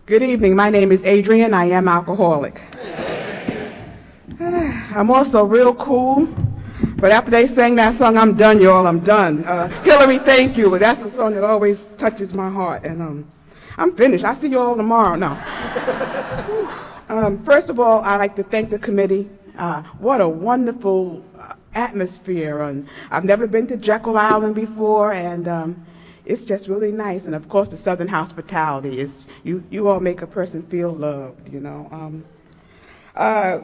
Good evening. My name is Adrienne. I am alcoholic. I'm also real cool, but after they sang that song, I'm done, y'all. I'm done. Hillary, thank you. That's the song that always touches my heart. And I'm finished. I'll see you all tomorrow. No. First of all, I'd like to thank the committee. What a wonderful atmosphere. And I've never been to Jekyll Island before, and it's just really nice. And of course, the Southern hospitality is you all make a person feel loved, you know.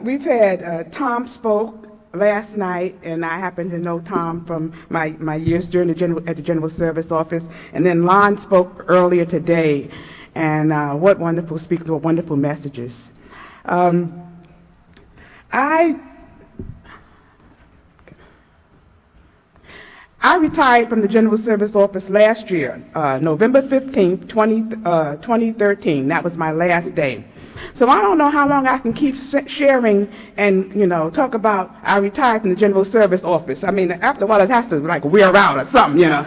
We've had Tom spoke last night, and I happen to know Tom from my years during at the General Service Office. And then Lon spoke earlier today, and what wonderful speakers, what wonderful messages. I retired from the General Service Office last year, November 15th, 2013. That was my last day. So I don't know how long I can keep sharing and, you know, talk about I retired from the General Service Office. I mean, after a while it has to, like, wear out or something, you know.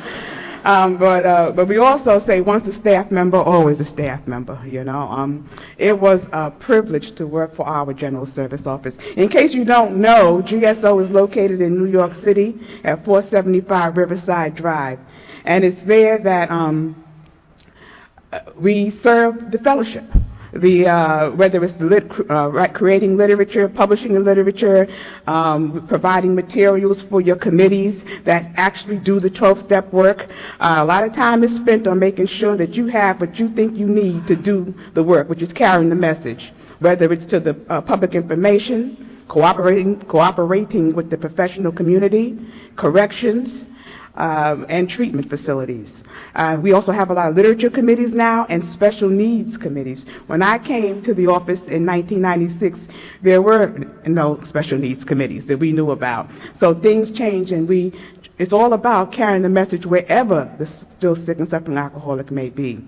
But we also say once a staff member, always a staff member, you know. It was a privilege to work for our General Service Office. In case you don't know, GSO is located in New York City at 475 Riverside Drive. And it's there that we serve the fellowship. Whether it's creating literature, publishing the literature, providing materials for your committees that actually do the 12-step work. A lot of time is spent on making sure that you have what you think you need to do the work, which is carrying the message, whether it's to the public information, cooperating with the professional community, corrections, and treatment facilities. We also have a lot of literature committees now and special needs committees. When I came to the office in 1996, there were no special needs committees that we knew about. So things change, and it's all about carrying the message wherever the still sick and suffering alcoholic may be.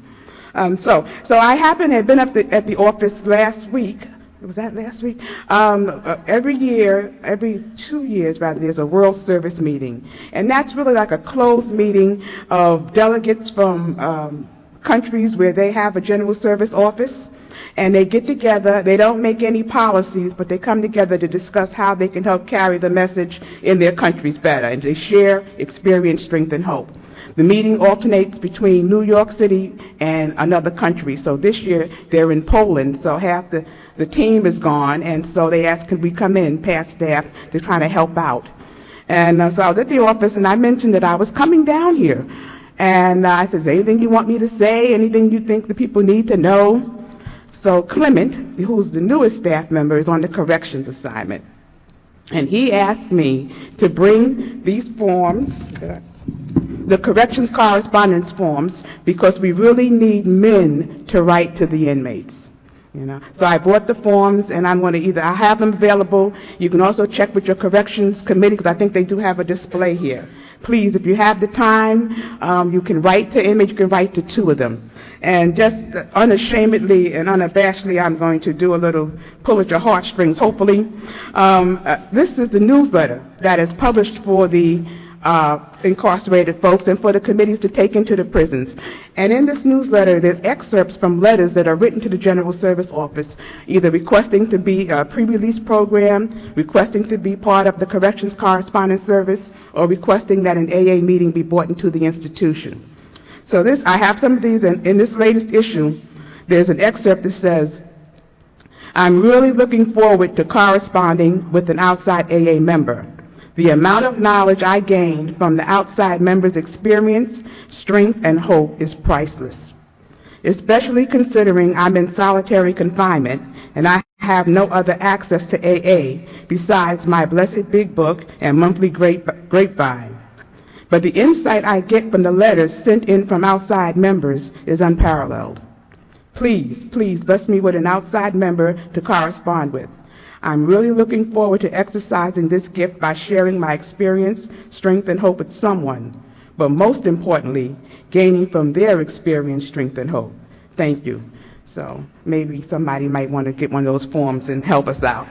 So I happen to have been up at the office last week. Was that last week? Every 2 years rather, there's a World Service meeting. And that's really like a closed meeting of delegates from countries where they have a General Service Office. And they get together. They don't make any policies, but they come together to discuss how they can help carry the message in their countries better. And they share experience, strength, and hope. The meeting alternates between New York City and another country. So this year, they're in Poland, so half the team is gone, and so they asked, could we come in, past staff, to try to help out. And so I was at the office, and I mentioned that I was coming down here. And I said, is there anything you want me to say, anything you think the people need to know? So Clement, who's the newest staff member, is on the corrections assignment. And he asked me to bring these forms, the corrections correspondence forms, because we really need men to write to the inmates. You know, so I bought the forms, and I'm going to I have them available. You can also check with your corrections committee, because I think they do have a display here. Please, if you have the time, you can write to inmates. You can write to 2 of them. And just unashamedly and unabashedly, I'm going to do a little pull at your heartstrings, hopefully. This is the newsletter that is published for the incarcerated folks and for the committees to take into the prisons. And in this newsletter, there's excerpts from letters that are written to the General Service Office, either requesting to be a pre-release program, requesting to be part of the Corrections Correspondence Service, or requesting that an AA meeting be brought into the institution. So I have some of these, and in this latest issue, there's an excerpt that says, I'm really looking forward to corresponding with an outside AA member. The amount of knowledge I gained from the outside member's experience, strength, and hope is priceless, especially considering I'm in solitary confinement and I have no other access to AA besides my blessed big book and monthly grapevine. But the insight I get from the letters sent in from outside members is unparalleled. Please bless me with an outside member to correspond with. I'm really looking forward to exercising this gift by sharing my experience, strength, and hope with someone, but most importantly, gaining from their experience, strength, and hope. Thank you. So maybe somebody might want to get one of those forms and help us out.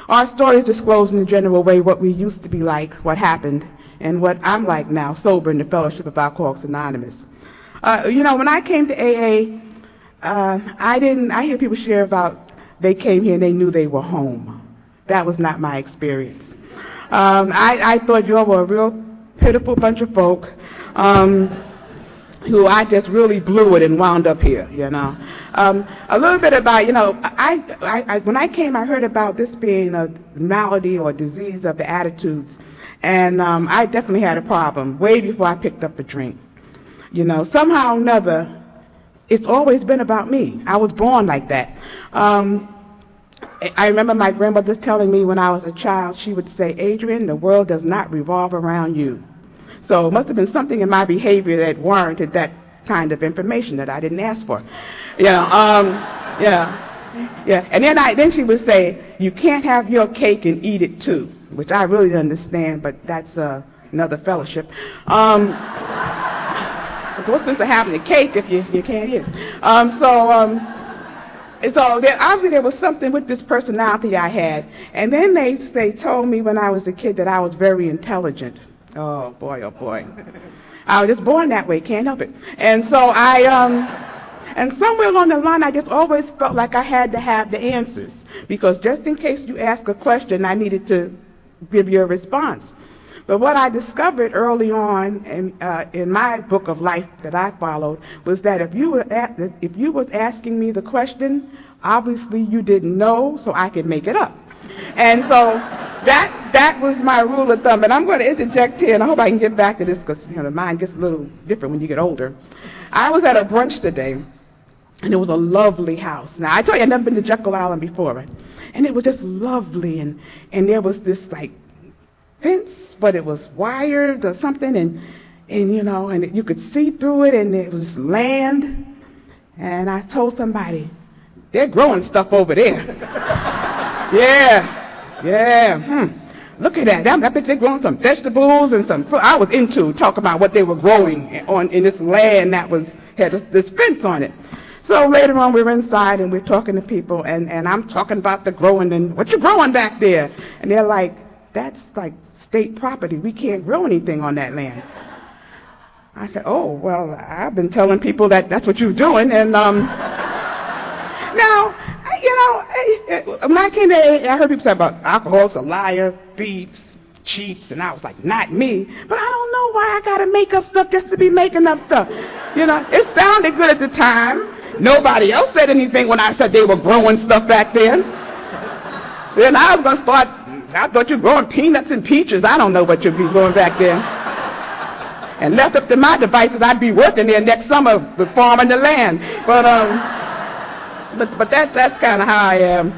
Our stories disclose in a general way what we used to be like, what happened, and what I'm like now, sober in the Fellowship of Alcoholics Anonymous. When I came to AA, I hear people share about they came here and they knew they were home. That was not my experience. I thought you all were a real pitiful bunch of folk who I just really blew it and wound up here, A little bit about, when I came, I heard about this being a malady or disease of the attitudes, and I definitely had a problem way before I picked up a drink. Somehow or another, it's always been about me. I was born like that. I remember my grandmother telling me when I was a child, she would say, Adrienne, the world does not revolve around you. So it must have been something in my behavior that warranted that kind of information that I didn't ask for. And then she would say, you can't have your cake and eat it too, which I really didn't understand, but that's another fellowship. What's the sense of having a cake if you can't eat it? So there was something with this personality I had. And then they told me when I was a kid that I was very intelligent. Oh, boy. I was just born that way, can't help it. And so and somewhere along the line, I just always felt like I had to have the answers. Because just in case you ask a question, I needed to give you a response. But what I discovered early on in my book of life that I followed was that if you was asking me the question, obviously you didn't know, so I could make it up. And so that was my rule of thumb. And I'm going to interject here, and I hope I can get back to this because the mind gets a little different when you get older. I was at a brunch today, and it was a lovely house. Now, I told you I'd never been to Jekyll Island before, right? And it was just lovely, and there was this like fence, but it was wired or something, and you could see through it, and it was land. And I told somebody, they're growing stuff over there. Look at that. I bet they're growing some vegetables and some fruit. I was into talk about what they were growing in this land that had this fence on it. So later on, we were inside and we're talking to people, and I'm talking about the growing and what you growing back there, and they're like, that's like state property. We can't grow anything on that land. I said, oh, well, I've been telling people that's what you're doing. And now, when I came there, I heard people say about alcoholics are liars, thieves, cheats, and I was like, not me. But I don't know why I got to make up stuff just to be making up stuff. It sounded good at the time. Nobody else said anything when I said they were growing stuff back then. Then I was going to start. I thought you were growing peanuts and peaches. I don't know what you'd be growing back there. And left up to my devices, I'd be working there next summer farming the land. But that's kind of how I am.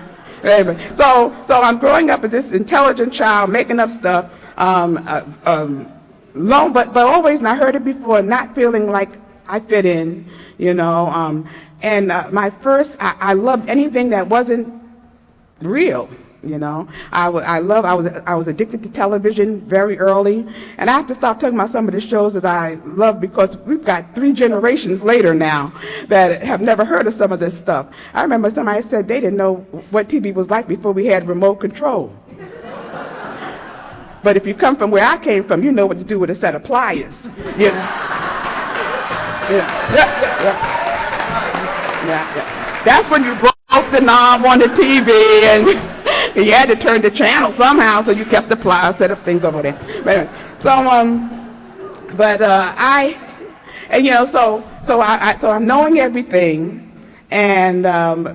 Anyway, so I'm growing up as this intelligent child, making up stuff, but always, and I heard it before, not feeling like I fit in, I loved anything that wasn't real. I was addicted to television very early, and I have to stop talking about some of the shows that I love because we've got 3 generations later now that have never heard of some of this stuff. I remember somebody said they didn't know what TV was like before we had remote control. But if you come from where I came from, you know what to do with a set of pliers. That's when you broke the knob on the TV and you had to turn the channel somehow, so you kept the pliers, set up things over there. So I'm knowing everything and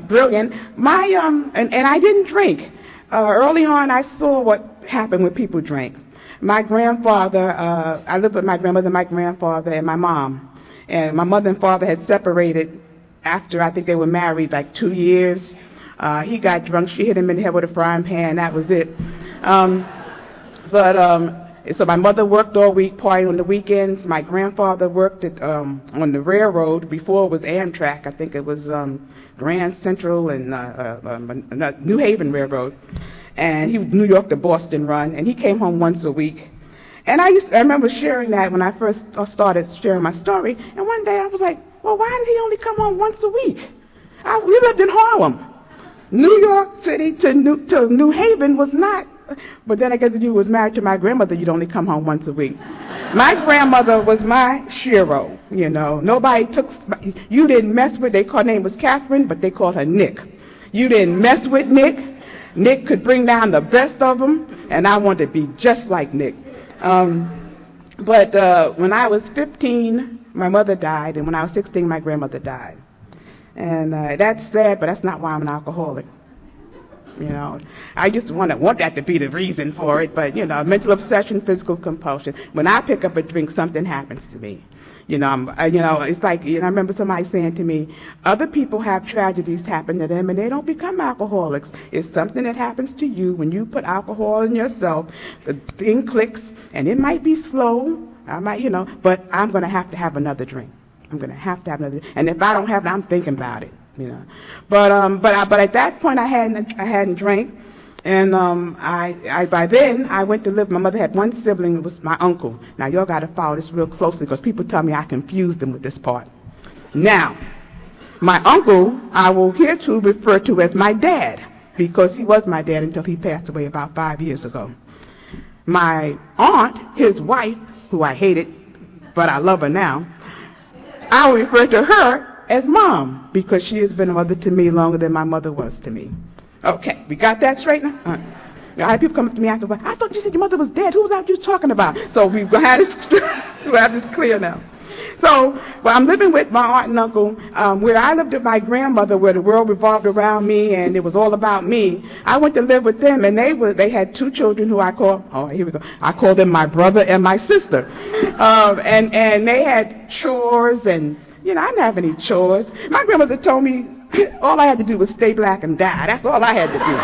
brilliant. And I didn't drink. Early on, I saw what happened when people drank. My grandfather, I lived with my grandmother, my grandfather, and my mom. And my mother and father had separated after I think they were married like 2 years. He got drunk. She hit him in the head with a frying pan. That was it. So my mother worked all week, partied on the weekends. My grandfather worked on the railroad before it was Amtrak. I think it was Grand Central and New Haven Railroad. And he was New York to Boston run. And he came home once a week. And I remember sharing that when I first started sharing my story. And one day I was like, well, why did he only come home once a week? We lived in Harlem. New York City to New Haven was not But then I guess if you was married to my grandmother, you'd only come home once a week. My grandmother was my shero, you know. Nobody took, you didn't mess with, her name was Catherine, but they called her Nick. You didn't mess with Nick. Nick could bring down the best of them, and I wanted to be just like Nick. But when I was 15, my mother died, and when I was 16, my grandmother died. And that's sad, but that's not why I'm an alcoholic. You know, I just want that to be the reason for it, but, you know, mental obsession, physical compulsion. When I pick up a drink, something happens to me. You know, it's like, you know, I remember somebody saying to me, other people have tragedies happen to them and they don't become alcoholics. It's something that happens to you when you put alcohol in yourself. The thing clicks, and it might be slow, but I'm going to have another drink. I'm going to have another, and if I don't have it, I'm thinking about it, you know. But at that point, I hadn't drank, and by then I went to live. My mother had one sibling. It was my uncle. Now y'all got to follow this real closely because people tell me I confused them with this part. Now, my uncle I will hereto refer to as my dad because he was my dad until he passed away about 5 years ago. My aunt, his wife, who I hated, but I love her now, I will refer to her as Mom because she has been a mother to me longer than my mother was to me. Okay, we got that straight now? I had people come up to me after, I thought you said your mother was dead. Who was that you talking about? So we've got this clear now. So, I'm living with my aunt and uncle. Where I lived with my grandmother, where the world revolved around me and it was all about me, I went to live with them, and they had 2 children who I call them my brother and my sister. And they had chores, and, you know, I didn't have any chores. My grandmother told me all I had to do was stay black and die. That's all I had to do.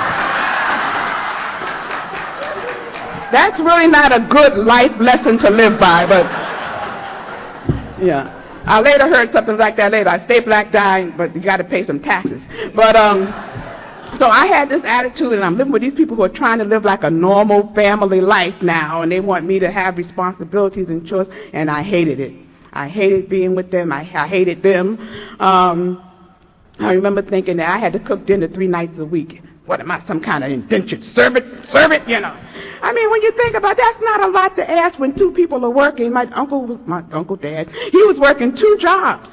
That's really not a good life lesson to live by, but yeah. I later heard something like that later. I stay black, die, but you got to pay some taxes. But so I had this attitude, and I'm living with these people who are trying to live like a normal family life now, and they want me to have responsibilities and chores, and I hated it. I hated being with them. I hated them. I remember thinking that I had to cook dinner 3 nights a week. What am I, some kind of indentured servant, you know? I mean, when you think about it, that's not a lot to ask when 2 people are working. My uncle Dad, he was working 2 jobs.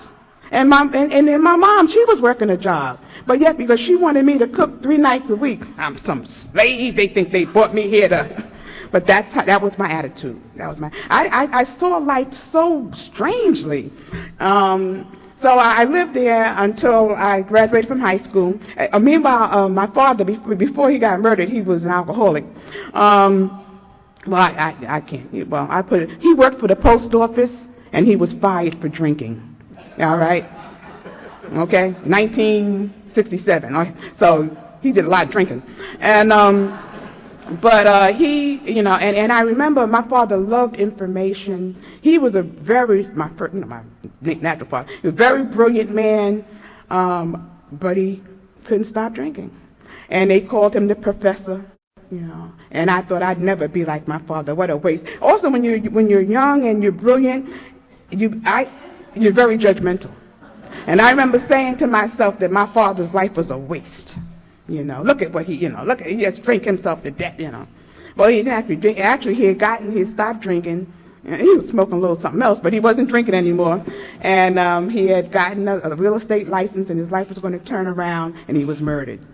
And then my mom, she was working a job. But yet, because she wanted me to cook 3 nights a week, I'm some slave. They think they brought me here to... But that was my attitude. I saw life so strangely. So I lived there until I graduated from high school. Meanwhile, my father, before he got murdered, he was an alcoholic. He worked for the post office, and he was fired for drinking. All right? Okay? 1967. Okay? So he did a lot of drinking. And... he, you know, and I remember my father loved information. He was a very, my natural father, he was a very brilliant man, but he couldn't stop drinking. And they called him the professor, you know, and I thought I'd never be like my father. What a waste. Also, when you're young and you're brilliant, you're very judgmental. And I remember saying to myself that my father's life was a waste. You know, look at what he just drank himself to death, you know. Well, he didn't actually drink. Actually, he had stopped drinking. He was smoking a little something else, but he wasn't drinking anymore. And he had gotten a real estate license, and his life was going to turn around, and he was murdered.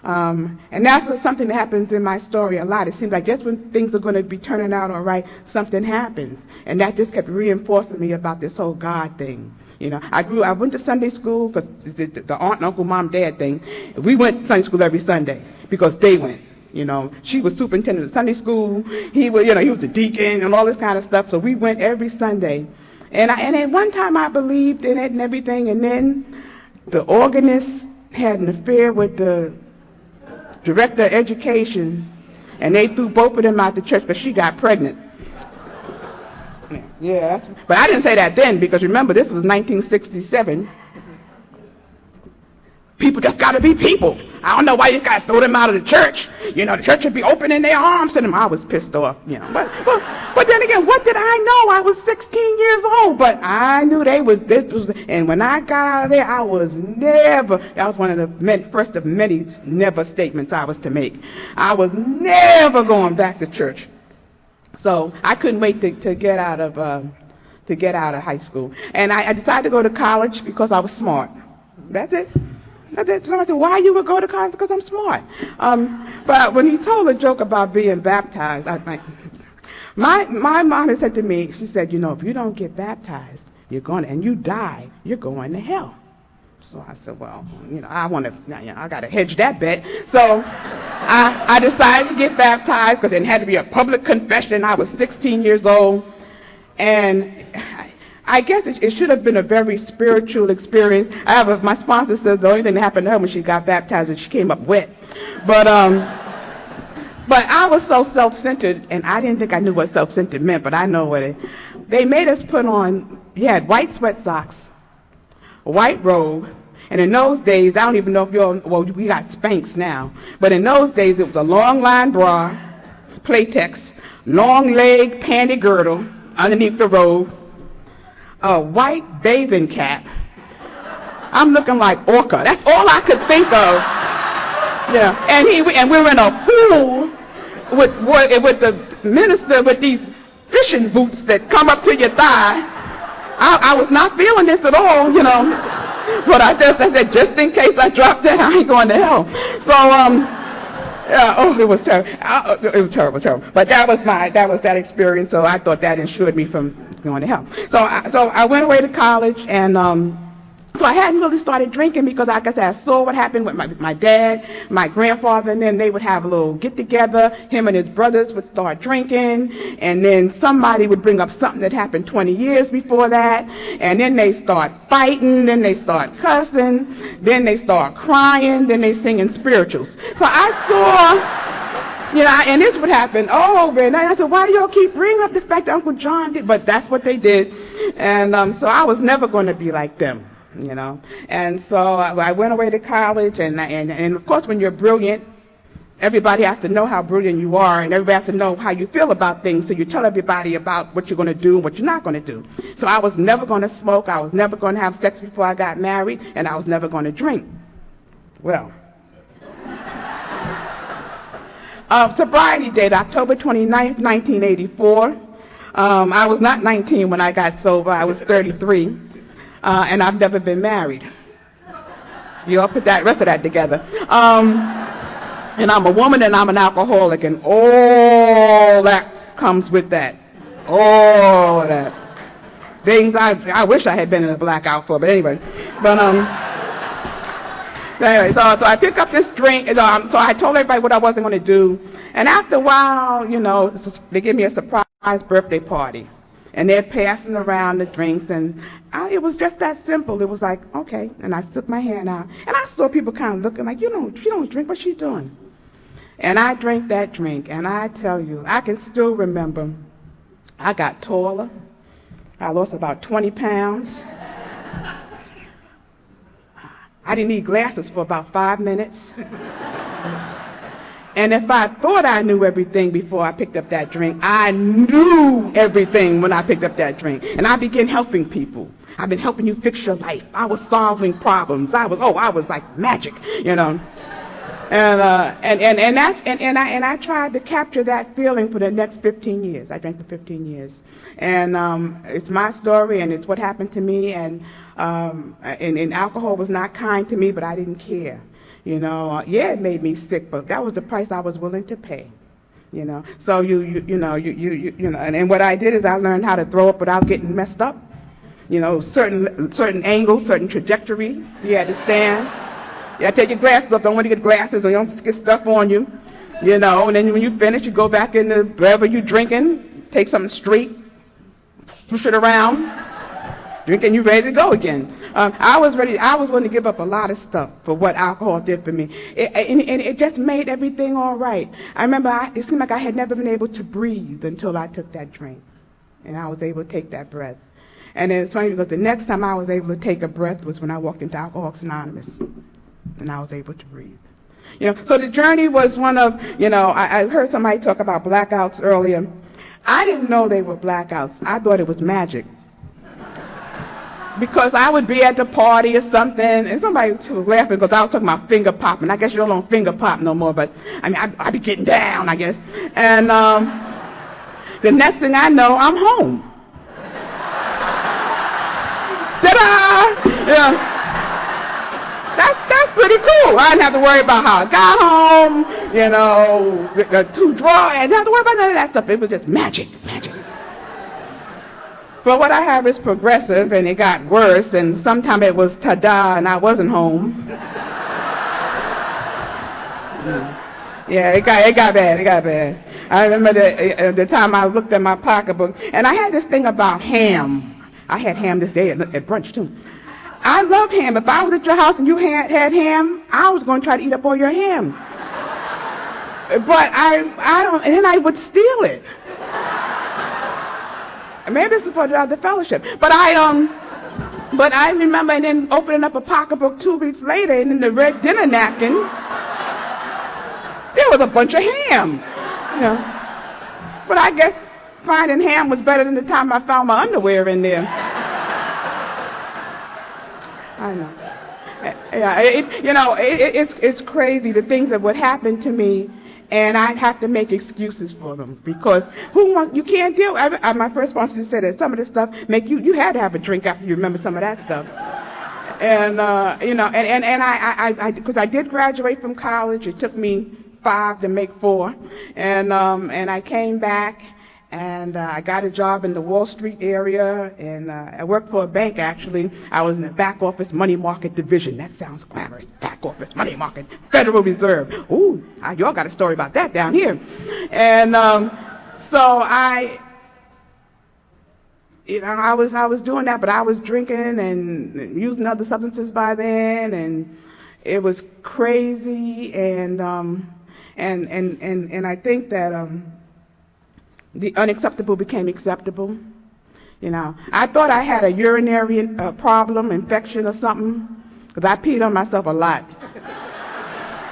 And that's something that happens in my story a lot. It seems like just when things are going to be turning out all right, something happens. And that just kept reinforcing me about this whole God thing. You know, I went to Sunday school because the aunt and uncle, mom, dad thing. We went to Sunday school every Sunday because they went. You know, she was superintendent of Sunday school. He was the deacon and all this kind of stuff. So we went every Sunday. And at one time I believed in it and everything. And then the organist had an affair with the director of education, and they threw both of them out the church because she got pregnant. Yeah, but I didn't say that then because remember, this was 1967. People just got to be people. I don't know why you just got to throw them out of the church. You know, the church should be opening their arms to them. I was pissed off, you know. But then again, what did I know? I was 16 years old. know, but I knew and when I got out of there, that was one of the first of many never statements I was to make. I was never going back to church. So I couldn't wait to get out of high school. And I decided to go to college because I was smart. That's it. Somebody said, why you would go to college? Because I'm smart. But when he told a joke about being baptized, my mom had said to me, she said, if you don't get baptized, and you die, you're going to hell. So I said, well, I got to hedge that bet. So I decided to get baptized because it had to be a public confession. I was 16 years old. And I guess it should have been a very spiritual experience. My sponsor says the only thing that happened to her when she got baptized is she came up wet. But I was so self-centered, and I didn't think I knew what self-centered meant, but I know what it. They made us put on, you had white sweat socks, a white robe, and in those days, I don't even know if we got Spanx now, but in those days it was a long line bra, Playtex, long leg panty girdle underneath the robe, a white bathing cap. I'm looking like Orca. That's all I could think of. Yeah, and we were in a pool with the minister with these fishing boots that come up to your thigh. I was not feeling this at all, but I said, just in case I drop dead, I ain't going to hell. So, it was terrible. It was terrible. But that was that experience. So I thought that ensured me from going to hell. So I went away to college, and so I hadn't really started drinking because, like I said, I saw what happened with my dad, my grandfather, and then they would have a little get-together. Him and his brothers would start drinking, and then somebody would bring up something that happened 20 years before that, and then they start fighting, then they start cussing, then they start crying, then they singing spirituals. So I saw, and this would happen over, and I said, why do y'all keep bringing up the fact that Uncle John did? But that's what they did, and so I was never going to be like them. And so I went away to college, and of course when you're brilliant, everybody has to know how brilliant you are, and everybody has to know how you feel about things, so you tell everybody about what you're going to do and what you're not going to do. So I was never going to smoke, I was never going to have sex before I got married, and I was never going to drink. Well, sobriety date, October 29th, 1984. I was not 19 when I got sober, I was 33. And I've never been married. You all put that rest of that together. And I'm a woman, and I'm an alcoholic, and all that comes with that. All of that. Things I wish I had been in a blackout for, but anyway. But anyway, so I picked up this drink. So I told everybody what I wasn't going to do. And after a while, they gave me a surprise birthday party. And they're passing around the drinks, and it was just that simple. It was like, okay, and I took my hand out, and I saw people kind of looking like, you don't drink, what's she doing? And I drank that drink, and I tell you, I can still remember, I got taller, I lost about 20 pounds, I didn't need glasses for about 5 minutes. And if I thought I knew everything before I picked up that drink, I knew everything when I picked up that drink. And I began helping people. I've been helping you fix your life. I was solving problems. I was like magic, And I tried to capture that feeling for the next 15 years. I drank for 15 years. And it's my story, and it's what happened to me. And alcohol was not kind to me, but I didn't care. It made me sick, but that was the price I was willing to pay. So and what I did is I learned how to throw up without getting messed up. Certain angles, certain trajectory. You had to stand. You had to take your glasses off. Don't want to get glasses, or you don't get stuff on you. And then when you finish, you go back into wherever you're drinking, take something straight, push it around, drink, and you're ready to go again. I was willing to give up a lot of stuff for what alcohol did for me. It just made everything all right. I remember it seemed like I had never been able to breathe until I took that drink. And I was able to take that breath. And it's funny because the next time I was able to take a breath was when I walked into Alcoholics Anonymous. And I was able to breathe. So the journey was one of, I heard somebody talk about blackouts earlier. I didn't know they were blackouts. I thought it was magic. because I would be at the party or something, and somebody was laughing because I was talking about finger popping. I guess you don't finger pop no more, but I mean, I'd be getting down, I guess. And the next thing I know, I'm home. Ta-da! Yeah. That's pretty cool. I didn't have to worry about how I got home, you know, the two drawers. I didn't have to worry about none of that stuff. It was just magic. But what I have is progressive, and it got worse, and sometimes it was ta-da, and I wasn't home. Yeah, it got bad. I remember the time I looked at my pocketbook, and I had this thing about ham. I had ham this day at brunch, too. I loved ham. If I was at your house and you had ham, I was going to try to eat up all your ham. But I don't, and then I would steal it. Maybe this is for the fellowship. But I remember and then opening up a pocketbook 2 weeks later, and in the red dinner napkin, there was a bunch of ham. You know. But I guess finding ham was better than the time I found my underwear in there. I know. Yeah, it's crazy, the things that would happen to me, and I'd have to make excuses for them because you can't deal. My first sponsor just said that some of this stuff make you had to have a drink after you remember some of that stuff. And because I did graduate from college, it took me 5 to make 4, and I came back. And I got a job in the Wall Street area, and I worked for a bank, actually. I was in the back office money market division. That sounds glamorous. Back office money market, Federal Reserve. Ooh, y'all got a story about that down here. And so I was doing that, but I was drinking and using other substances by then, and it was crazy. And I think that the unacceptable became acceptable. You know, I thought I had a urinary problem, infection or something, because I peed on myself a lot.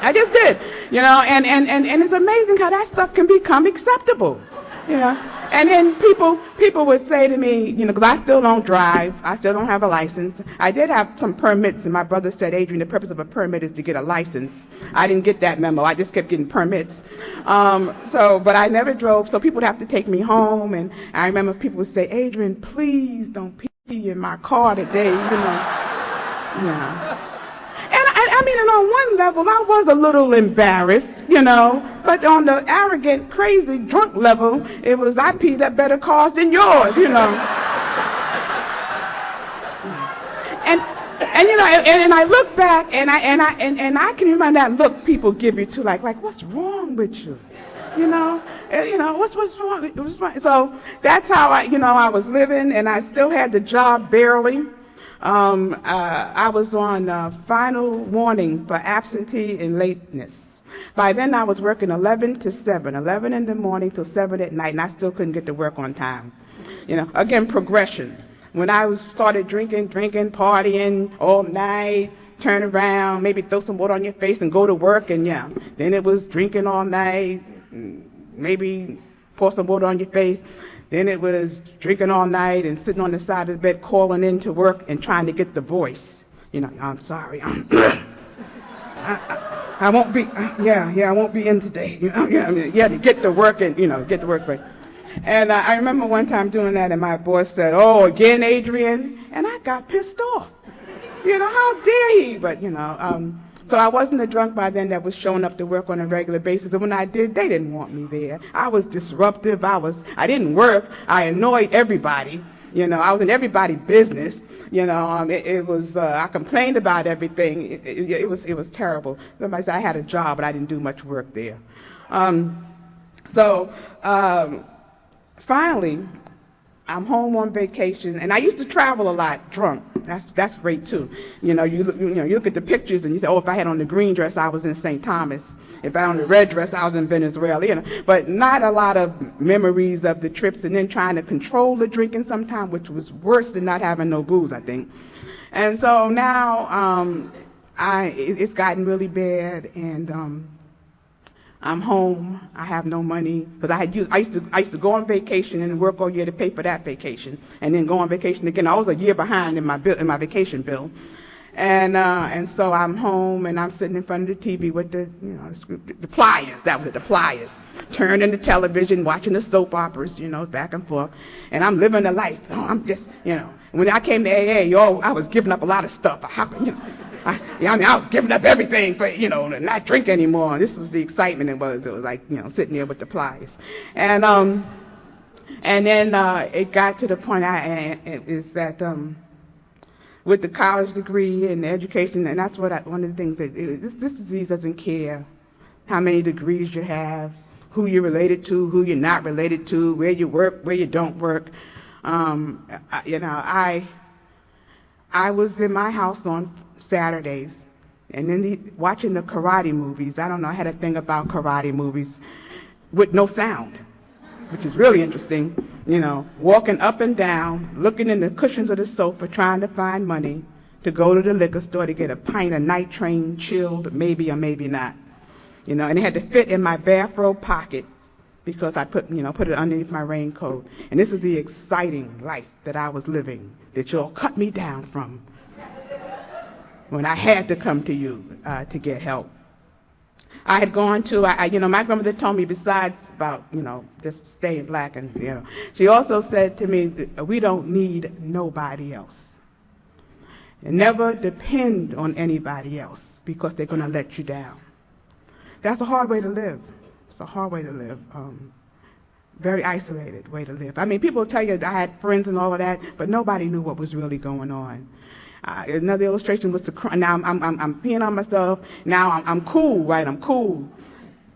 I just did, you know, and it's amazing how that stuff can become acceptable, you know. And then people would say to me, you know, because I still don't drive, I still don't have a license. I did have some permits, and my brother said, Adrienne, the purpose of a permit is to get a license. I didn't get that memo. I just kept getting permits. But I never drove, so people would have to take me home, and I remember people would say, Adrienne, please don't pee in my car today, even though, you know. And I mean, and on one level, I was a little embarrassed, you know, but on the arrogant, crazy, drunk level, it was, I peed at better cars than yours, you know. And you know, and I look back, and I can remember that look people give you too, like what's wrong with you, you know, what's wrong? So that's how I was living, and I still had the job barely. I was on final warning for absentee and lateness. By then I was working 11 to 7, 11 in the morning till 7 at night, and I still couldn't get to work on time. You know, again, progression. When I started drinking, partying all night, turn around, maybe throw some water on your face and go to work, and yeah. Then it was drinking all night, maybe pour some water on your face. Then it was drinking all night and sitting on the side of the bed calling in to work and trying to get the voice. You know, I'm sorry. I won't be, I won't be in today. You know, to get to work and, get to work. And I remember one time doing that, and my boss said, oh, again, Adrienne? And I got pissed off. You know, how dare he? But, so I wasn't a drunk by then that was showing up to work on a regular basis. And when I did, they didn't want me there. I was disruptive. I didn't work. I annoyed everybody. I was in everybody's business. It was, I complained about everything. It was terrible. Somebody said I had a job, but I didn't do much work there. Finally, I'm home on vacation, and I used to travel a lot drunk. That's great too. You look at the pictures and you say, oh, if I had on the green dress, I was in St. Thomas. If I had on the red dress, I was in Venezuela. But not a lot of memories of the trips, and then trying to control the drinking sometimes, which was worse than not having no booze, I think. And so now it's gotten really bad, and I'm home. I have no money because I used to go on vacation and work all year to pay for that vacation, and then go on vacation again. I was a year behind in my vacation bill, and so I'm home and I'm sitting in front of the TV with the pliers. That was it, the pliers. Turning the television, watching the soap operas, back and forth, and I'm living the life. Oh, I'm just, When I came to AA, I was giving up a lot of stuff. I was giving up everything for, to not drink anymore. This was the excitement. It was like, sitting there with the pliers. And then it got to the point with the college degree and the education, and that's one of the things that this disease doesn't care how many degrees you have, who you're related to, who you're not related to, where you work, where you don't work. I was in my house on Saturdays, and then watching the karate movies. I don't know, I had a thing about karate movies with no sound, which is really interesting. Walking up and down, looking in the cushions of the sofa, trying to find money to go to the liquor store to get a pint of Night Train chilled, maybe or maybe not. And it had to fit in my bathrobe pocket because I put it underneath my raincoat. And this is the exciting life that I was living, that y'all cut me down from when I had to come to you to get help. I had gone to, my grandmother told me, besides about, just staying black, and, she also said to me, we don't need nobody else. And never depend on anybody else because they're going to let you down. That's a hard way to live. It's a hard way to live. Very isolated way to live. I mean, people tell you I had friends and all of that, but nobody knew what was really going on. Another illustration was to cry. Now I'm peeing on myself. Now I'm cool, right? I'm cool.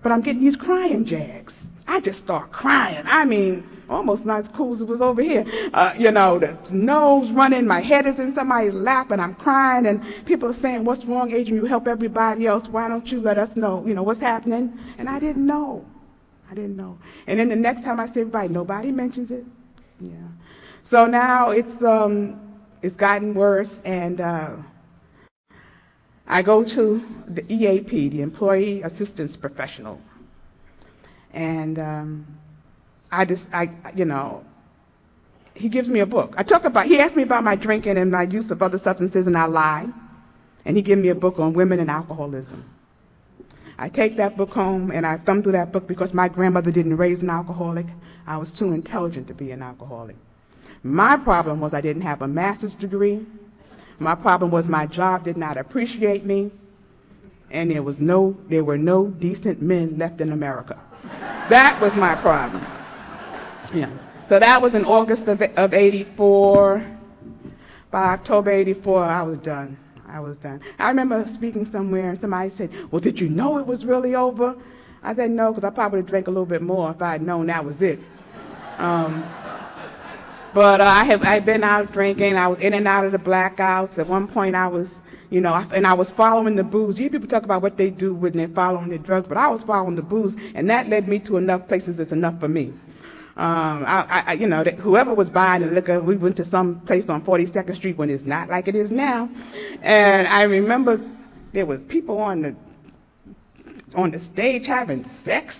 But I'm getting these crying jags. I just start crying. I mean, almost not as cool as it was over here. The nose running, my head is in somebody's lap, and I'm crying, and people are saying, "What's wrong, Adrienne? You help everybody else. Why don't you let us know, what's happening?" And I didn't know. And then the next time I see everybody, nobody mentions it. Yeah. So now it's gotten worse, and I go to the EAP, the Employee Assistance Professional, and he gives me a book. He asked me about my drinking and my use of other substances, and I lied, and he gave me a book on women and alcoholism. I take that book home, and I thumb through that book because my grandmother didn't raise an alcoholic. I was too intelligent to be an alcoholic. My problem was I didn't have a master's degree. My problem was my job did not appreciate me, and there were no decent men left in America. That was my problem. Yeah. So that was in August of 84. By October 84, I was done. I remember speaking somewhere, and somebody said, "Well, did you know it was really over?" I said, "No, because I probably would have drank a little bit more if I had known that was it." But I've been out drinking. I was in and out of the blackouts. At one point, I was, and I was following the booze. You people talk about what they do when they're following the drugs, but I was following the booze, and that led me to enough places that's enough for me. Whoever was buying the liquor, we went to some place on 42nd Street when it's not like it is now. And I remember there was people on the stage having sex,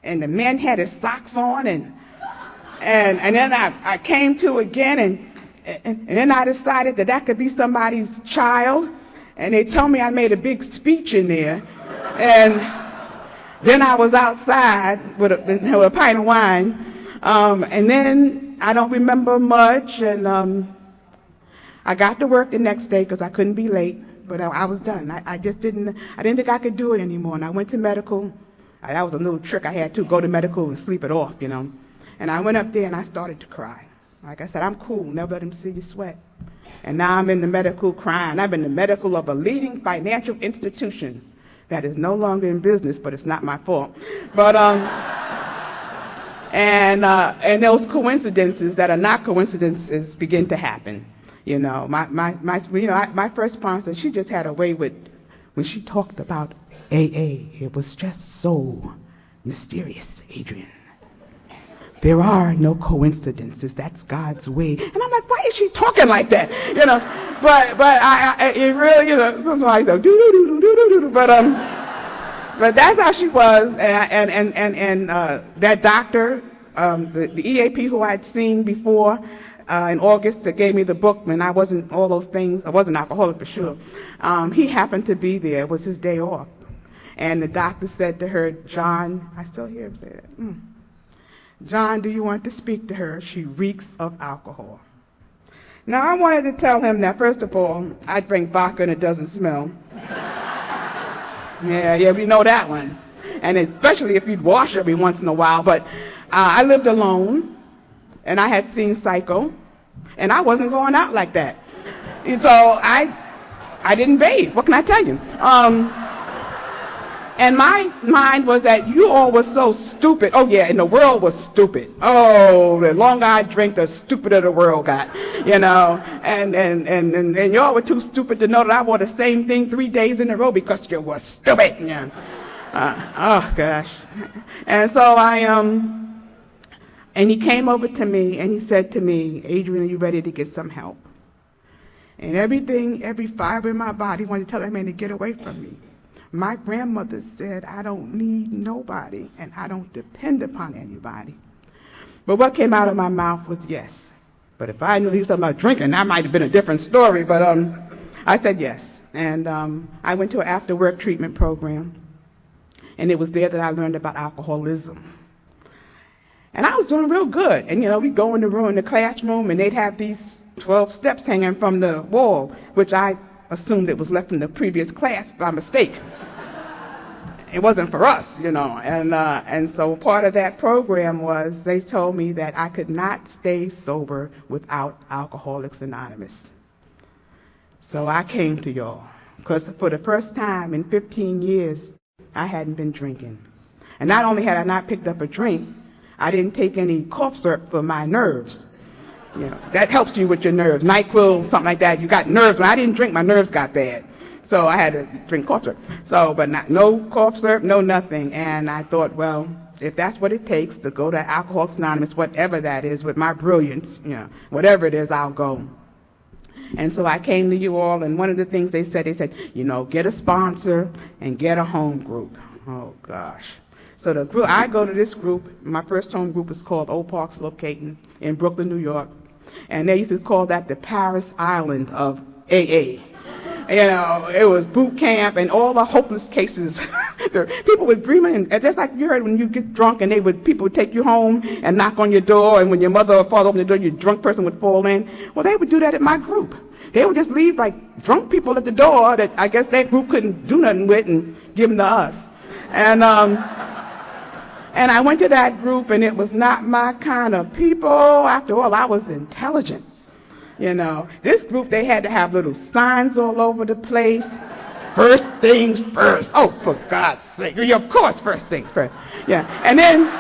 and the men had his socks on, and then I came to again, and then I decided that could be somebody's child, and they told me I made a big speech in there, and then I was outside with a pint of wine. And then I don't remember much, and I got to work the next day because I couldn't be late, but I was done. I didn't think I could do it anymore, and I went to medical. That was a little trick I had to go to medical and sleep it off, And I went up there and I started to cry. Like I said, I'm cool, never let them see you sweat. And now I'm in the medical crying. I'm in the medical of a leading financial institution that is no longer in business, but it's not my fault. But and those coincidences that are not coincidences begin to happen. My first sponsor, she just had a way with, when she talked about AA, it was just so mysterious, Adrienne. There are no coincidences. That's God's way. And I'm like, why is she talking like that? But it really, sometimes I go do do do do do do do. But But that's how she was, and that doctor, the EAP who I'd seen before in August that gave me the book, and I wasn't all those things, I wasn't alcoholic for sure. He happened to be there. It was his day off. And the doctor said to her, John, I still hear him say that, John, do you want to speak to her? She reeks of alcohol. Now, I wanted to tell him that, first of all, I drink vodka and it doesn't smell. Yeah, we know that one. And especially if you'd wash every once in a while. But I lived alone, and I had seen Psycho, and I wasn't going out like that. And so I didn't bathe. What can I tell you? And my mind was that you all were so stupid. Oh, yeah, and the world was stupid. Oh, the longer I drank, the stupider the world got, you know. And y'all were too stupid to know that I wore the same thing 3 days in a row because you were stupid. Yeah. Oh, gosh. And so and he came over to me and he said to me, Adrienne, are you ready to get some help? And every fiber in my body wanted to tell that man to get away from me. My grandmother said, I don't need nobody, and I don't depend upon anybody. But what came out of my mouth was yes. But if I knew he was talking about drinking, that might have been a different story. But I said yes. And I went to an after-work treatment program, and it was there that I learned about alcoholism. And I was doing real good. And, you know, we'd go in the classroom, and they'd have these 12 steps hanging from the wall, which I assumed it was left from the previous class by mistake. It wasn't for us, you know. And so part of that program was they told me that I could not stay sober without Alcoholics Anonymous. So I came to y'all because for the first time in 15 years, I hadn't been drinking. And not only had I not picked up a drink, I didn't take any cough syrup for my nerves. You know, that helps you with your nerves. NyQuil, something like that. You got nerves. When I didn't drink, my nerves got bad. So I had to drink cough syrup. So, but no cough syrup, no nothing. And I thought, well, if that's what it takes to go to Alcoholics Anonymous, whatever that is, with my brilliance, you know, whatever it is, I'll go. And so I came to you all, and one of the things they said, you know, get a sponsor and get a home group. Oh, gosh. So the group, I go to this group, my first home group is called Old Parks Locating in Brooklyn, New York. And they used to call that the Paris Island of AA. You know, it was boot camp and all the hopeless cases. People would dream, and just like you heard when you get drunk and people would take you home and knock on your door, and when your mother or father opened the door, your drunk person would fall in. Well, they would do that at my group. They would just leave like drunk people at the door that I guess that group couldn't do nothing with and give them to us. And I went to that group, and it was not my kind of people. After all, I was intelligent. You know, this group, they had to have little signs all over the place. First things first. Oh, for God's sake. Of course, first things first. Yeah. And then,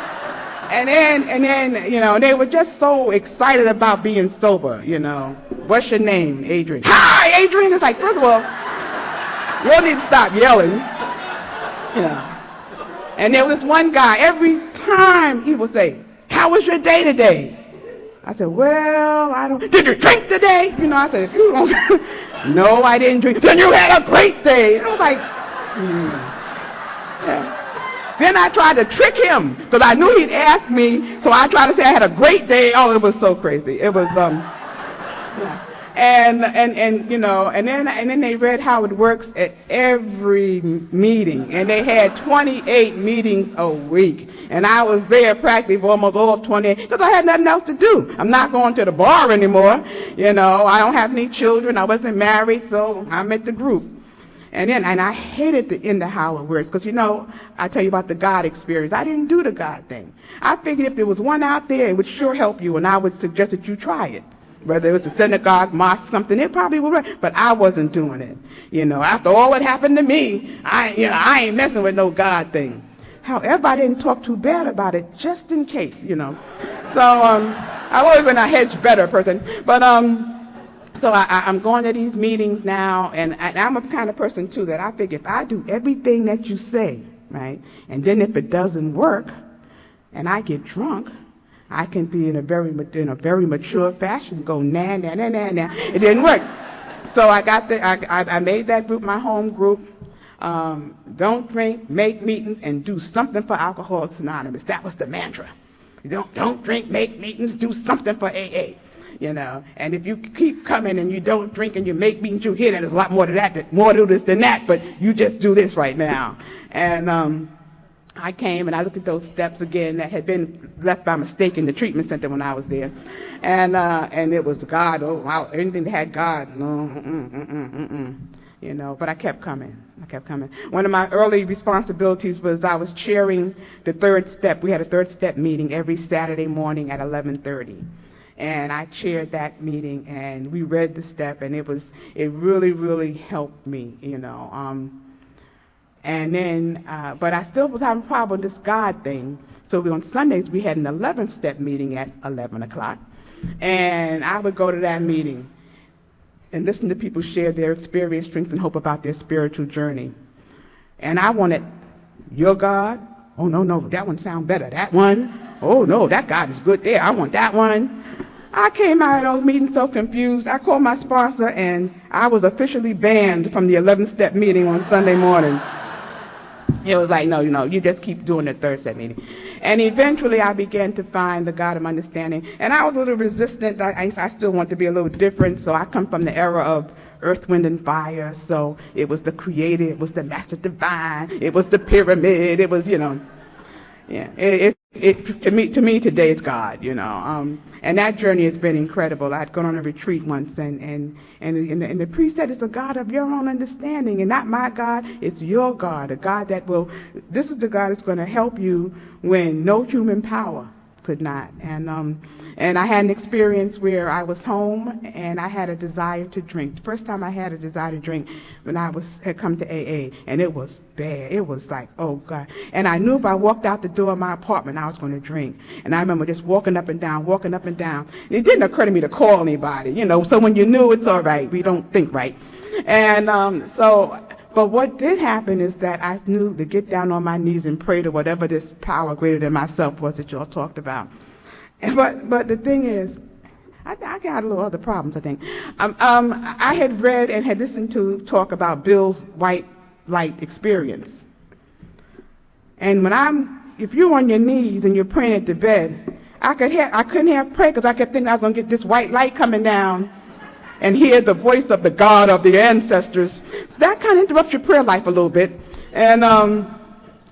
you know, they were just so excited about being sober, you know. What's your name? Adrienne. Hi, Adrienne. It's like, first of all, you don't need to stop yelling. You know. And there was one guy, every time he would say, how was your day today? I said, well, I don't. Did you drink today? You know, I said, if you don't. No, I didn't drink. Then you had a great day. And I was like, Yeah. Then I tried to trick him because I knew he'd ask me. So I tried to say I had a great day. Oh, it was so crazy. It was, yeah. And you know, and then they read how it works at every meeting, and they had 28 meetings a week, and I was there practically for almost all 28 because I had nothing else to do. I'm not going to the bar anymore, you know. I don't have any children. I wasn't married, so I'm at the group. And I hated how it works because, you know, I tell you about the God experience. I didn't do the God thing. I figured if there was one out there, it would sure help you, and I would suggest that you try it. Whether it was a synagogue, mosque, something, it probably would work. But I wasn't doing it. You know, after all that happened to me, I ain't messing with no God thing. However, I didn't talk too bad about it, just in case, you know. So I've always been a hedge better person. But so I'm going to these meetings now, and I'm a kind of person, too, that I figure if I do everything that you say, right, and then if it doesn't work, and I get drunk, I can be in a very mature fashion go nah. It didn't work. So I made that group my home group. Don't drink, make meetings, and do something for Alcoholics Anonymous. That was the mantra. Don't drink, make meetings, do something for AA. And if you keep coming and you don't drink and you make meetings, you hear that there's a lot more to that, more to this than that, but you just do this right now. And I came and I looked at those steps again that had been left by mistake in the treatment center when I was there. And it was God. Oh, wow, anything that had God. No, but I kept coming. One of my early responsibilities was I was chairing the third step. We had a third step meeting every Saturday morning at 11:30. And I chaired that meeting, and we read the step, and it really, really helped me, And then, but I still was having a problem with this God thing. So on Sundays, we had an 11th step meeting at 11 o'clock. And I would go to that meeting and listen to people share their experience, strength, and hope about their spiritual journey. And I wanted, your God? Oh, no, that one sounds better. That one? Oh, no, that God is good there. I want that one. I came out of those meetings so confused. I called my sponsor, and I was officially banned from the 11th step meeting on Sunday morning. It was like, no, you just keep doing the third step meeting. And eventually I began to find the God of understanding. And I was a little resistant. I still want to be a little different. So I come from the era of earth, wind, and fire. So it was the creator. It was the master divine. It was the pyramid. It was, yeah. To me today it's God, and that journey has been incredible. I'd gone on a retreat once, and the priest said, it's a God of your own understanding, and not my God, it's your God, a God this is the God that's going to help you when no human power could not. And I had an experience where I was home and I had a desire to drink. The first time I had a desire to drink when I had come to AA, and it was bad. It was like, oh God. And I knew if I walked out the door of my apartment, I was going to drink. And I remember just walking up and down. It didn't occur to me to call anybody, so when you knew, it's all right. We don't think right. And but what did happen is that I knew to get down on my knees and pray to whatever this power greater than myself was that you all talked about. But the thing is, I got a little other problems, I think. I had read and had listened to talk about Bill's white light experience. And if you're on your knees and you're praying at the bed, I couldn't have prayer because I kept thinking I was going to get this white light coming down and hear the voice of the God of the ancestors. So that kind of interrupts your prayer life a little bit. And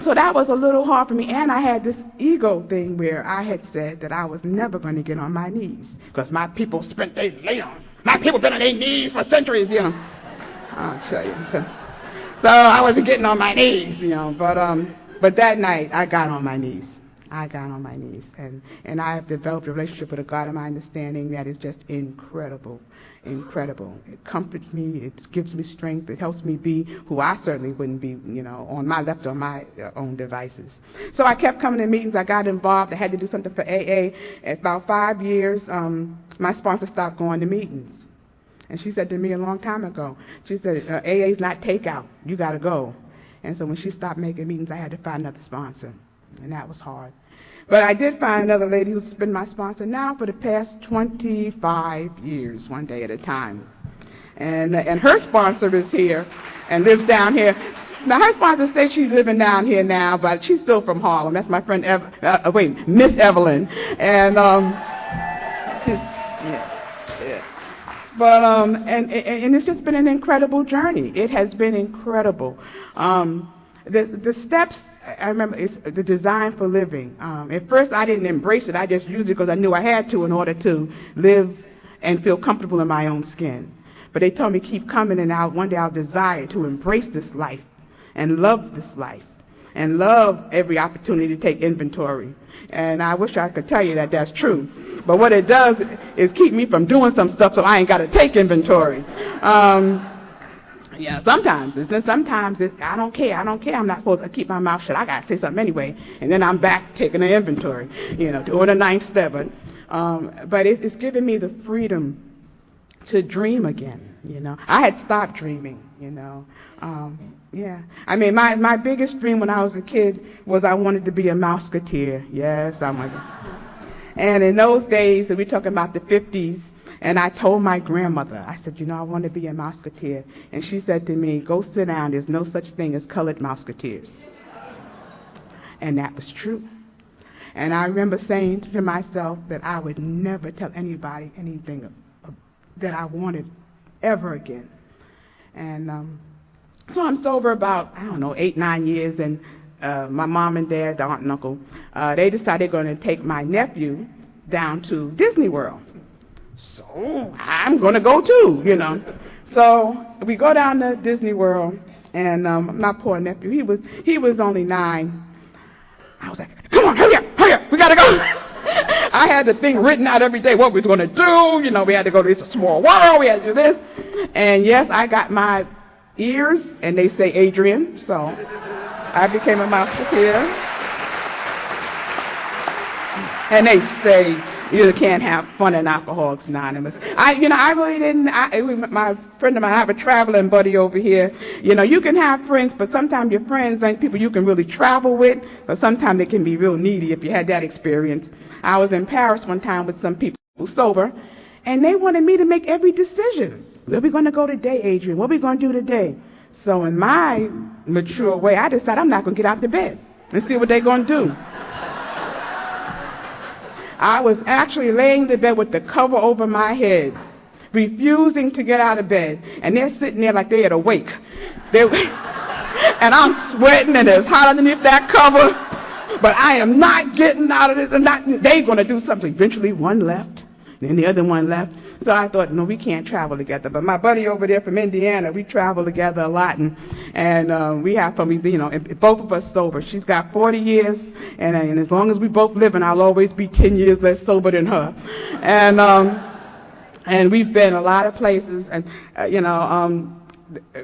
so that was a little hard for me. And I had this ego thing where I had said that I was never going to get on my knees because my people my people been on their knees for centuries, I'll tell you. So I wasn't getting on my knees, but that night I got on my knees. And I have developed a relationship with a God of my understanding that is just incredible. It comforts me. It gives me strength. It helps me be who I certainly wouldn't be, on my left on my own devices. So I kept coming to meetings. I got involved. I had to do something for AA. At about 5 years, my sponsor stopped going to meetings. And she said to me a long time ago, she said, AA is not takeout. You got to go. And so when she stopped making meetings, I had to find another sponsor. And that was hard. But I did find another lady who's been my sponsor now for the past 25 years, one day at a time. And her sponsor is here and lives down here. Now, her sponsor says she's living down here now, but she's still from Harlem. That's my friend, Miss Evelyn. And, and it's just been an incredible journey. It has been incredible. The steps, I remember, it's the design for living. At first, I didn't embrace it. I just used it because I knew I had to in order to live and feel comfortable in my own skin. But they told me keep coming, and one day I'll desire to embrace this life and love this life and love every opportunity to take inventory. And I wish I could tell you that that's true. But what it does is keep me from doing some stuff so I ain't got to take inventory. Yeah, sometimes I don't care. I'm not supposed to keep my mouth shut. I got to say something anyway. And then I'm back taking the inventory, doing the ninth step. But it's given me the freedom to dream again, I had stopped dreaming, Yeah. I mean, my biggest dream when I was a kid was I wanted to be a Mouseketeer. Yes, I wanted. And in those days, we're talking about the 50s, And I told my grandmother, I said, I want to be a Musketeer. And she said to me, go sit down. There's no such thing as colored Musketeers. And that was true. And I remember saying to myself that I would never tell anybody anything that I wanted ever again. And so I'm sober about, 8, 9 years, and my mom and dad, the aunt and uncle, they decided they're going to take my nephew down to Disney World. So I'm going to go too, So we go down to Disney World, and my poor nephew, he was only 9. I was like, come on, hurry up, we got to go. I had the thing written out every day, what we was going to do. We had to go to It's a Small World, we had to do this. And yes, I got my ears, and they say Adrienne, so I became a Musketeer. And they say you can't have fun in Alcoholics Anonymous. I really didn't. My friend of mine, I have a traveling buddy over here. You can have friends, but sometimes your friends ain't people you can really travel with, but sometimes they can be real needy if you had that experience. I was in Paris one time with some people sober, and they wanted me to make every decision. Where are we going to go today, Adrienne? What are we going to do today? So in my mature way, I decided I'm not going to get out of bed and see what they're going to do. I was actually laying in the bed with the cover over my head, refusing to get out of bed. And they're sitting there like they had awake. And I'm sweating, and it's hot underneath that cover. But I am not getting out of this. They're going to do something. Eventually, one left, then the other one left. So I thought, no, we can't travel together. But my buddy over there from Indiana, we travel together a lot, and we have fun. Both of us sober. She's got 40 years, and as long as we both living, I'll always be 10 years less sober than her. And we've been a lot of places, and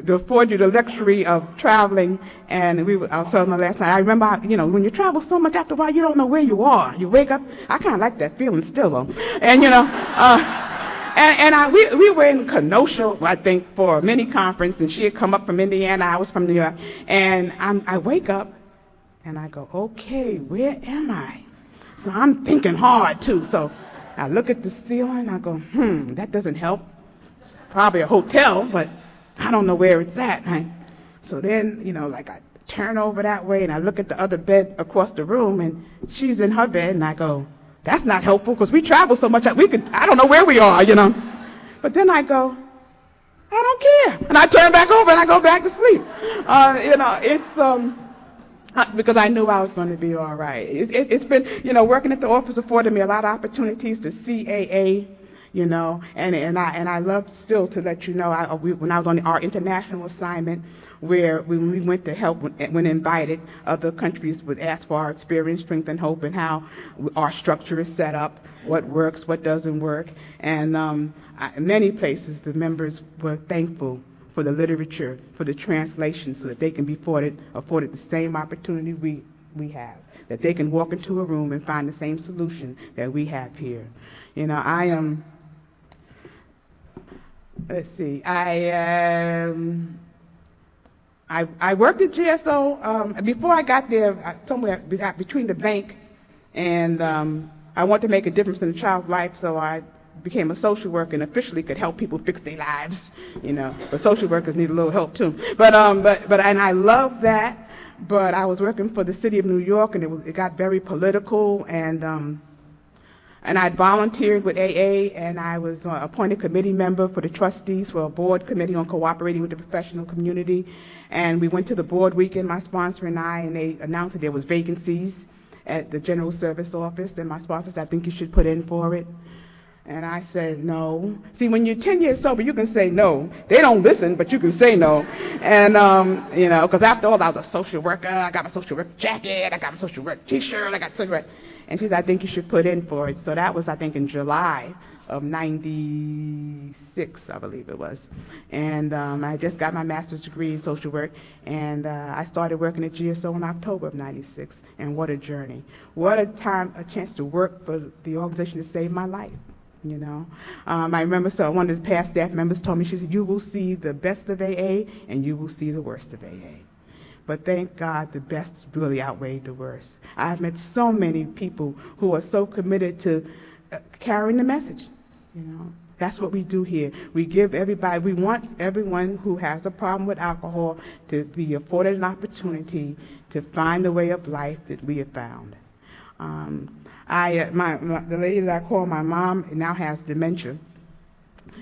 to afford you the luxury of traveling. And I was telling her last night, I remember, when you travel so much, after a while, you don't know where you are. You wake up. I kind of like that feeling still, though. And we were in Kenosha, I think, for a mini conference, and she had come up from Indiana, I was from New York, and I wake up, and I go, okay, where am I? So I'm thinking hard, too. So I look at the ceiling, I go, that doesn't help. It's probably a hotel, but I don't know where it's at. Right? So then, I turn over that way, and I look at the other bed across the room, and she's in her bed, and I go, that's not helpful, because we travel so much, I don't know where we are, But then I go, I don't care. And I turn back over, and I go back to sleep. Because I knew I was going to be all right. It's been, working at the office afforded me a lot of opportunities to see AA, and I love still to let you know, when I was on our international assignment, where when we went to help, when invited, other countries would ask for our experience, strength, and hope, and how our structure is set up, what works, what doesn't work. And in many places, the members were thankful for the literature, for the translation, so that they can be afforded the same opportunity we have, that they can walk into a room and find the same solution that we have here. I worked at GSO. Before I got there, somewhere between the bank and I wanted to make a difference in a child's life, so I became a social worker and officially could help people fix their lives. But social workers need a little help too. But I love that. But I was working for the city of New York, and it got very political, and I volunteered with AA, and I was appointed committee member for the trustees for a board committee on cooperating with the professional community. And we went to the board weekend, my sponsor and I, and they announced that there was vacancies at the general service office, and my sponsor said, I think you should put in for it. And I said, no. See, when you're 10 years sober, you can say no. They don't listen, but you can say no. And, because after all, I was a social worker. I got my social work jacket. I got my social work T-shirt. I got social work. And she said, I think you should put in for it. So that was, I think, in July of 96, I believe it was. And I just got my master's degree in social work. And I started working at GSO in October of 96. And what a journey. What a chance to work for the organization that saved my life. I remember one of the past staff members told me, she said, you will see the best of AA and you will see the worst of AA. But thank God the best really outweighed the worst. I've met so many people who are so committed to carrying the message, That's what we do here. We give everybody, we want everyone who has a problem with alcohol to be afforded an opportunity to find the way of life that we have found. The lady that I call my mom now has dementia.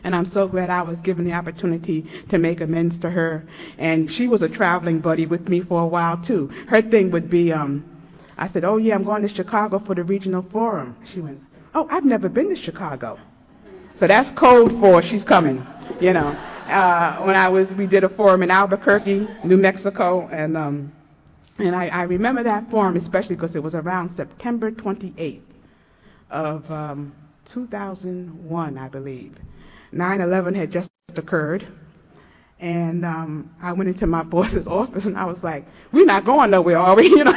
And I'm so glad I was given the opportunity to make amends to her. And she was a traveling buddy with me for a while, too. Her thing would be, I said, oh, yeah, I'm going to Chicago for the regional forum. She went, oh, I've never been to Chicago. So that's code for she's coming, you know. We did a forum in Albuquerque, New Mexico, and I remember that forum especially because it was around September 28th of 2001, I believe. 9/11 had just occurred, and I went into my boss's office and I was like, "We're not going nowhere, are we?" You know,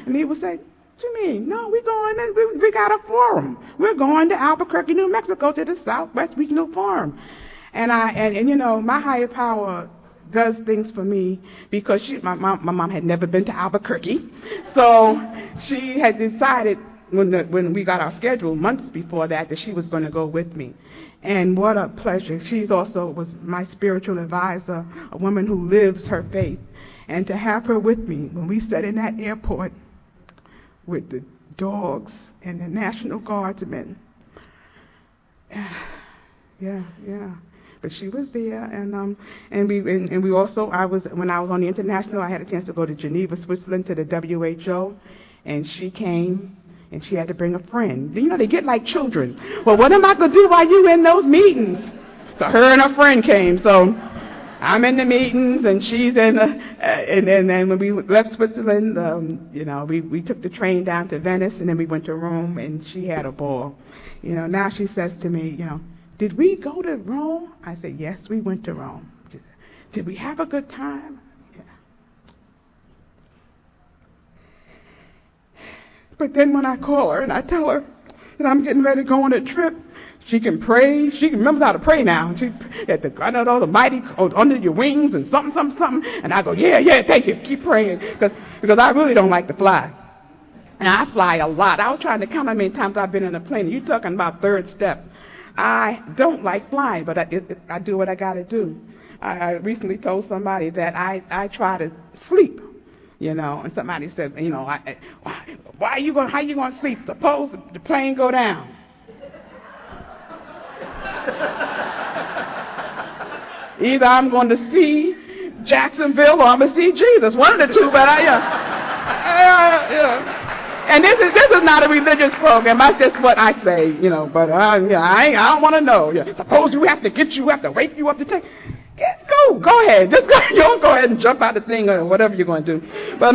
and he would say, "What you mean? No, we're going. We got a forum. We're going to Albuquerque, New Mexico, to the Southwest Regional Forum." And you know, my higher power does things for me because my mom had never been to Albuquerque, so she had decided when we got our schedule months before that she was going to go with me. And what a pleasure. She's also was my spiritual advisor, a woman who lives her faith. And to have her with me when we sat in that airport with the dogs and the National Guardsmen. Yeah. But she was there, and we also, when I was on the international, I had a chance to go to Geneva, Switzerland, to the WHO, and she came. And she had to bring a friend. You know, they get like children. Well, what am I going to do while you in those meetings? So her and her friend came. So I'm in the meetings, and she's in and then when we left Switzerland, you know, we took the train down to Venice, and then we went to Rome, and she had a ball. You know, now she says to me, you know, did we go to Rome? I said, yes, we went to Rome. She said, did we have a good time? But then when I call her and I tell her that I'm getting ready to go on a trip, she can pray. She remembers how to pray now. She had the I know all the mighty under your wings and something. And I go, yeah, thank you. Keep praying because I really don't like to fly. And I fly a lot. I was trying to count how many times I've been in a plane. You're talking about third step. I don't like flying, but I do what I got to do. I recently told somebody that I try to sleep. You know, and somebody said, you know, how you going to sleep? Suppose the plane go down. Either I'm going to see Jacksonville or I'm going to see Jesus. One of the two, but and this is not a religious program. That's just what I say, you know. But I don't want to know. Yeah. Suppose you have to wake you up to take. Go ahead. Just go ahead and jump out the thing or whatever you're going to do. But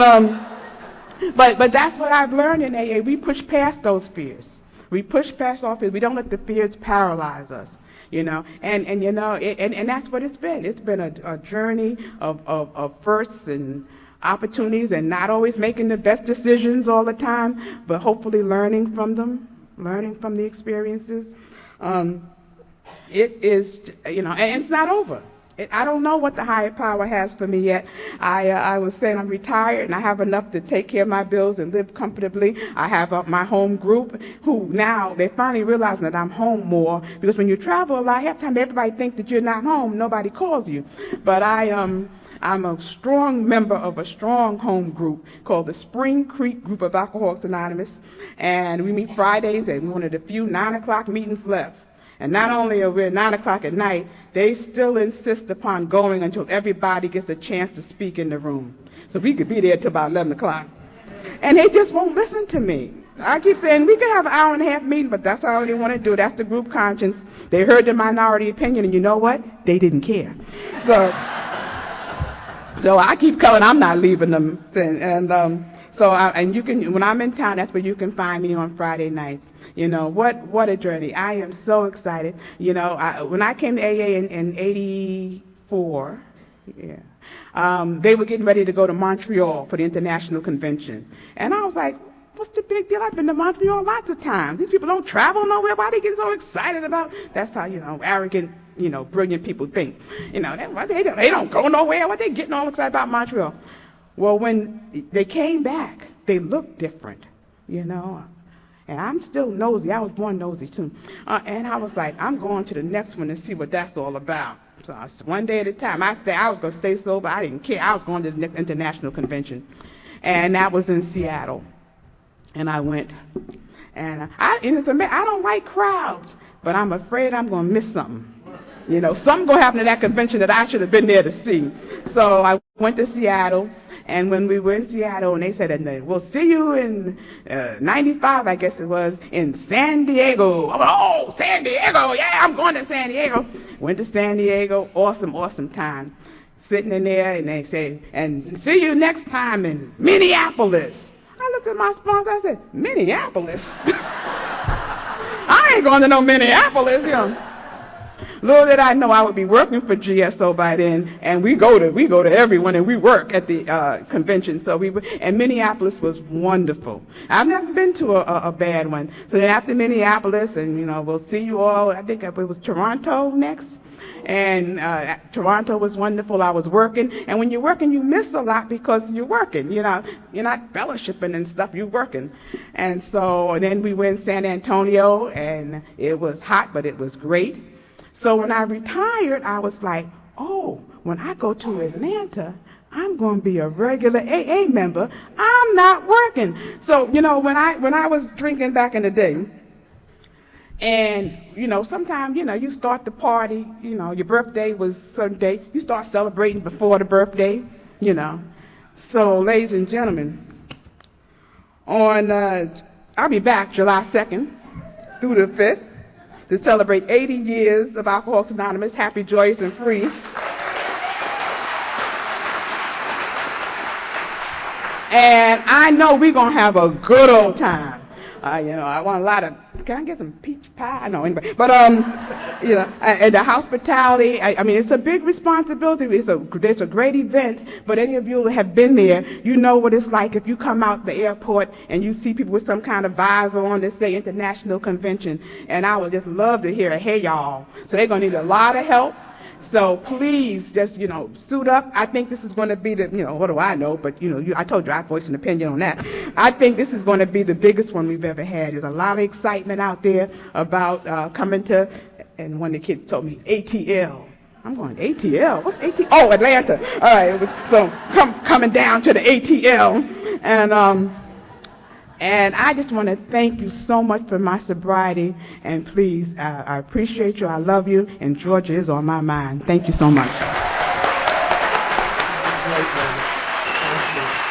that's what I've learned in AA. We push past those fears. We push past all fears. We don't let the fears paralyze us. You know, and you know, and that's what it's been. It's been a journey of firsts and opportunities, and not always making the best decisions all the time, but hopefully learning from them, learning from the experiences. It is, you know, and it's not over. I don't know what the higher power has for me yet. I was saying I'm retired and I have enough to take care of my bills and live comfortably. I have my home group who now they're finally realizing that I'm home more, because when you travel a lot, half the time everybody thinks that you're not home. Nobody calls you. But I'm a strong member of a strong home group called the Spring Creek Group of Alcoholics Anonymous, and we meet Fridays at one of the few 9 o'clock meetings left. And not only are we at 9 o'clock at night, they still insist upon going until everybody gets a chance to speak in the room. So we could be there till about 11 o'clock. And they just won't listen to me. I keep saying, we can have an hour and a half meeting, but that's all they want to do. That's the group conscience. They heard the minority opinion, and you know what? They didn't care. So I keep coming. I'm not leaving them. And you can, when I'm in town, that's where you can find me on Friday nights. You know, what a journey. I am so excited. You know, when I came to AA in 84, they were getting ready to go to Montreal for the international convention. And I was like, what's the big deal? I've been to Montreal lots of times. These people don't travel nowhere. Why they get so excited about? That's how, you know, arrogant, you know, brilliant people think. You know, they don't go nowhere. What they getting all excited about Montreal? Well, when they came back, they looked different, you know. And I'm still nosy. I was born nosy, too. And I was like, I'm going to the next one and see what that's all about. So one day at a time. I said I was going to stay sober. I didn't care. I was going to the next international convention. And that was in Seattle. And I went. And I don't like crowds, but I'm afraid I'm going to miss something. You know, something's going to happen at that convention that I should have been there to see. So I went to Seattle. And when we were in Seattle, and they said, we'll see you in 95, I guess it was, in San Diego. Oh, San Diego, yeah, I'm going to San Diego. Went to San Diego, awesome time. Sitting in there, and they say, and see you next time in Minneapolis. I looked at my sponsor, I said, Minneapolis? I ain't going to no Minneapolis, you know. Little did I know I would be working for GSO by then, and we go to everyone, and we work at the convention. So and Minneapolis was wonderful. I've never been to a bad one. So then after Minneapolis, and we'll see you all. I think it was Toronto next, and Toronto was wonderful. I was working, and when you're working, you miss a lot because you're working. You're not fellowshipping and stuff. You're working, and so then we went to San Antonio, and it was hot, but it was great. So when I retired, I was like, oh, when I go to Atlanta, I'm going to be a regular AA member. I'm not working. So, when I was drinking back in the day, and, sometimes, you start the party, your birthday was a certain day. You start celebrating before the birthday, So, ladies and gentlemen, I'll be back July 2nd through the 5th. To celebrate 80 years of Alcoholics Anonymous, happy, joyous, and free. And I know we're going to have a good old time. I want a lot of, can I get some peach pie? No, anyway. But, and the hospitality, it's a big responsibility. It's a great event, but any of you who have been there, you know what it's like if you come out the airport and you see people with some kind of visor on that say International Convention. And I would just love to hear a hey, y'all. So they're going to need a lot of help. So please just, suit up. I think this is going to be the, what do I know? But, I told you I voiced an opinion on that. I think this is going to be the biggest one we've ever had. There's a lot of excitement out there about coming to, and one of the kids told me, ATL. I'm going, ATL? What's ATL? Oh, Atlanta. All right. So coming down to the ATL. And I just want to thank you so much for my sobriety. And please, I appreciate you. I love you. And Georgia is on my mind. Thank you so much. Thank you.